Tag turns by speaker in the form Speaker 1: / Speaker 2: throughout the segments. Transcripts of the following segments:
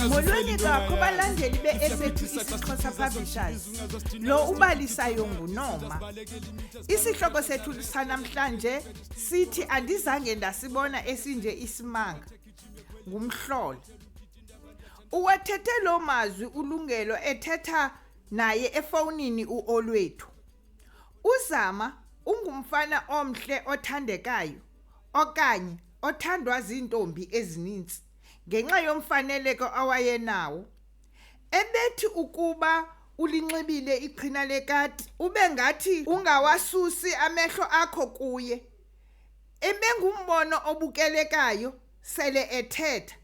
Speaker 1: Molweni kakho balandeli be-SABC isiXhosa Publishers. Lo ubalisayo nguNoma. Isihloko sethu sanamhlanje sithi andizange ndasibona esinje isimanga. Ngumhlolo. Uwathethe lo mazwi uLungelo ethetha naye efonini uOlwethu. Uzama ungumfana omhle othandekayo okanye othandwa zintombi ezininzi ngenxa yomfaneleko awayenawo. Ebethi ukuba ulinxibile iqhina lekati ube ngathi ungawasusi amehlo akho kuye. Ebengumbono obukelekayo sele ethetha.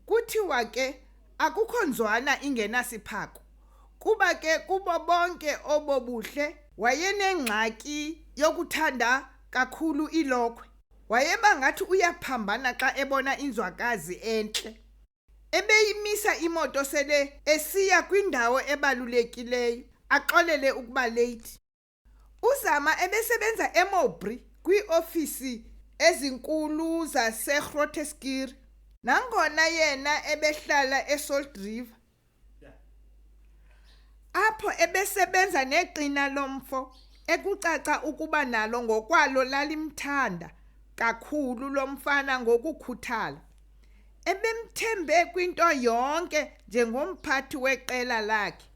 Speaker 1: Kuthiwa ke akukho nzwana ingenasiphako. Kuba ke kubo bonke obobuhle wayenengxaki yokuthanda kakhulu ilokhwe. Wayeba ngathi uyaphambana xa ebona inzwakazi entle. Ebeyimisa imoto sele esiya kwindawo ebalulekileyo axolele ukuba late. Uzama ebesebenza eMowbray kwiofisi ezinkulu zaseGroteskiri. Nangona yena ebehlala eSalt River. Apho ebesebenza neqina lomfo ekucaca ukuba nalo ngokwalo lalimthanda kakhulu lomfana ngokukhuthala. Ebemthembe kwinto yonke njengomphathi weqela lakhe.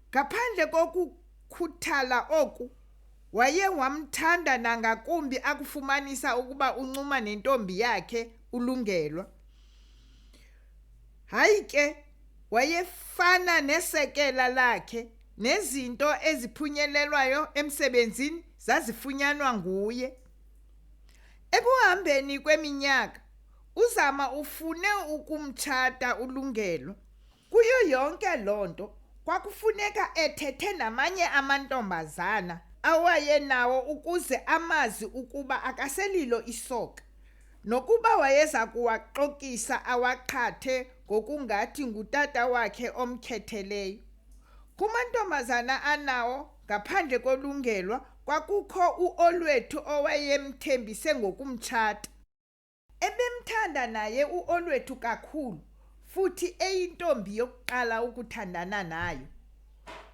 Speaker 1: Ngaphandle kokukhuthala oku, waye wamthanda nangakumbi akufumanisa ukuba uncuma nentombi yakhe uLungelwa. Hayi ke, wayefana nesekela lakhe nezinto eziphunyelelwayo emsebenzini zazifunyanwa nguye. Ekuhambeni kweminyaka, Uzama ufune ukumtshata uLungelo. Kuyo yonke lonto, kwakufuneka ethethe namanye amantombazana awayenawo ukuze amazi ukuba akaselilo isoka. Nokuba wayeza kuwaxokisa awaqhathe ngokungathi ngutata wakhe omkhetheleyo. Kumantombazana anawo ngaphandle koLungelwa kwakukho uOlwethu owayemthembise ngokumtshata. Ebemthanda naye uOlwethu kakhulu futhi eyintombi yokuqala ukuthandana nayo.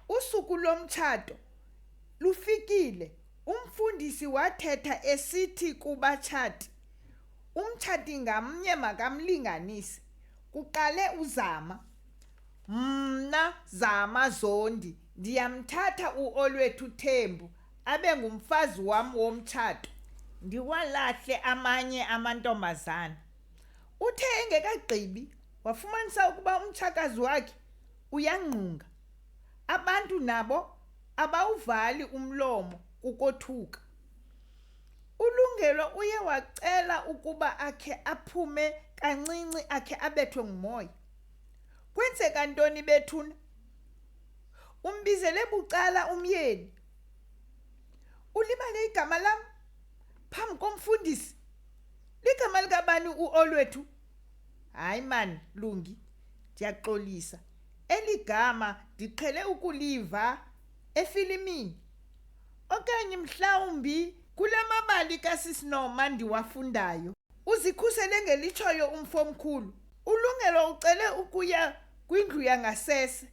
Speaker 1: Usuku lomtshato lufikile. Umfundisi wathetha esithi kubatshati, umtshati ngamnye makamlinganise. Kuqale Uzama. Mna Zama Zondi ndiyamthatha uOlwethu Thembu abe ngumfazi wam womtshato. Ndiwalahle amanye amantombazana. Uthe engekagqibi wafumanisa ukuba umtshakazi wakhe uyangqunga. Abantu nabo abawuvali umlomo ukothuka. uLungelo uye wacela ukuba akhe aphume kancinci akhe abethwe ngumoya. Kwenzeka ntoni bethuna? Umbizele bucala umyeni. Ulibale igama lam phambi komfundisi. Ligama likabani uOlwethu? Hayi man Lungi, ndiyaxolisa. Eligama ndiqhele ukuliva efilimini. Okanye mhlawumbi kule mabali kaSisinoma ndiwafundayo. Uzikhusele ngelitshoyo umfo omkhulu. uLungelo ucele ukuya kwindlu yangasese.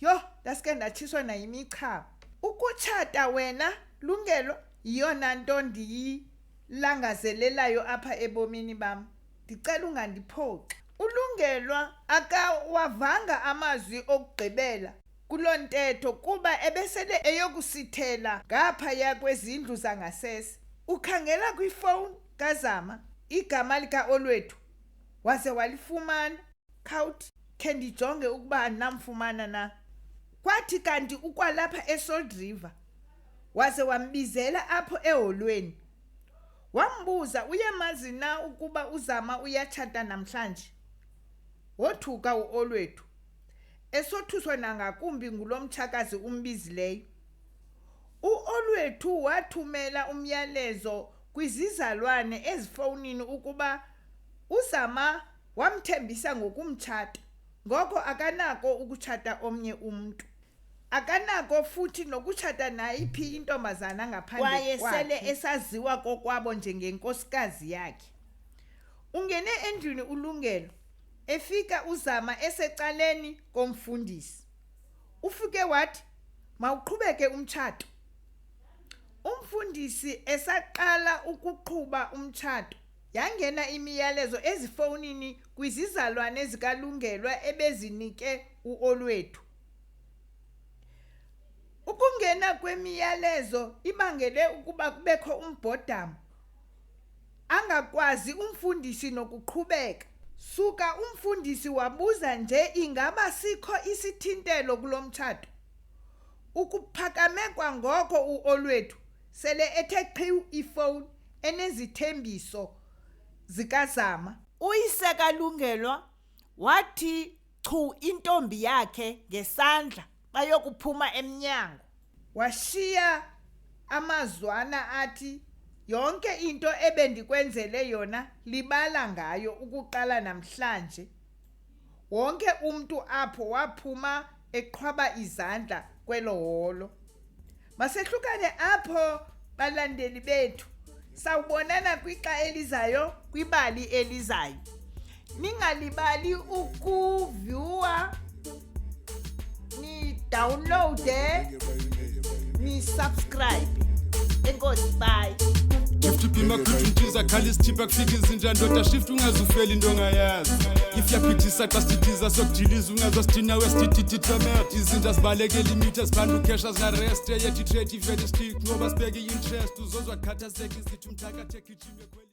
Speaker 1: Yho, ndaske ndatshiswa nayimichaba. Ukutshata wena Lungelo yiyona nto ndiyilangazelelayo apha ebomini bam. Ndicela ungandiphoxi. uLungelwa akawavanga amazwi okugqibela kuloo ntetho kuba ebesele eyokusithela ngaphaya kwezindlu zangasese. Ukhangela kwifowuni kaZama igama likaOlwethu waze walifumana. Khawuthi khe ndijonge ukuba andinamfumana na. Kwathi kanti ukwalapha eSalt River. Waze wambizela apho eholweni. Wambuza uyamazi na ukuba uZama uyatshata namhlanje. Wothuka uOlwethu esothuswa nangakumbi ngulomtshakazi umbizileyo. uOlwethu wathumela umyalezo kwizizalwane ezifowunini ukuba uZama wamthembisa ngokumtshata, ngoko akanako ukutshata omnye umuntu. Akanako futhi nokutshata nayiphi intombazana ngaphandle
Speaker 2: kwaye
Speaker 1: kwakhe.
Speaker 2: sele esaziwa kokwabo njengenkosikazi yakhe.
Speaker 1: Ungene endlwini uLungelo, efika uZama esecaleni komfundisi. Ufike wathi, "Mawuqhubeke umtshato." Umfundisi esaqala ukuqhuba umtshato, yangena imiyalezo ezifowunini kwizizalwane zikaLungelwa ebezinike uOlwethu. Ukungena kwemiyalezo ibangele ukuba kubekho umbhodamo. Angakwazi umfundisi nokuqhubeka. Suka umfundisi wabuza nje ingaba sikho isithintelo kulomtshato. Ukuphakame kwangoko uOlwethu sele ethe qhiwu ifowuni enezithembiso zikaZama.
Speaker 2: Uyise kaLungelwa wathi chu intombi yakhe ngesandla bayokuphuma emnyango.
Speaker 1: Washiya amazwana athi, "Yonke into ebendikwenzele yona libala ngayo ukuqala namhlanje." Wonke umuntu apho waphuma eqhwaba izandla kwelo holo. Masehlukane apho balandeli bethu. Sawubonana kwixa elizayo kwibali elizayo. Ningalibali ukuviewa, ni download, ni subscribe. Enkosi, bye.
Speaker 3: Shift pima kuthuntiza khali sithipha kufika izinja ndoda shift ungazufela into ongayazi. If yaphithisa xa sithithiza sokujiliza ungazosithina wesithithithi tomet. Izinja zibalekela imitha zibanda ukhesha zingarest yethi trade ivele stick ngoba sibeke i-interest uzozwa khathazeka izithi umthakatheka ijime kweli.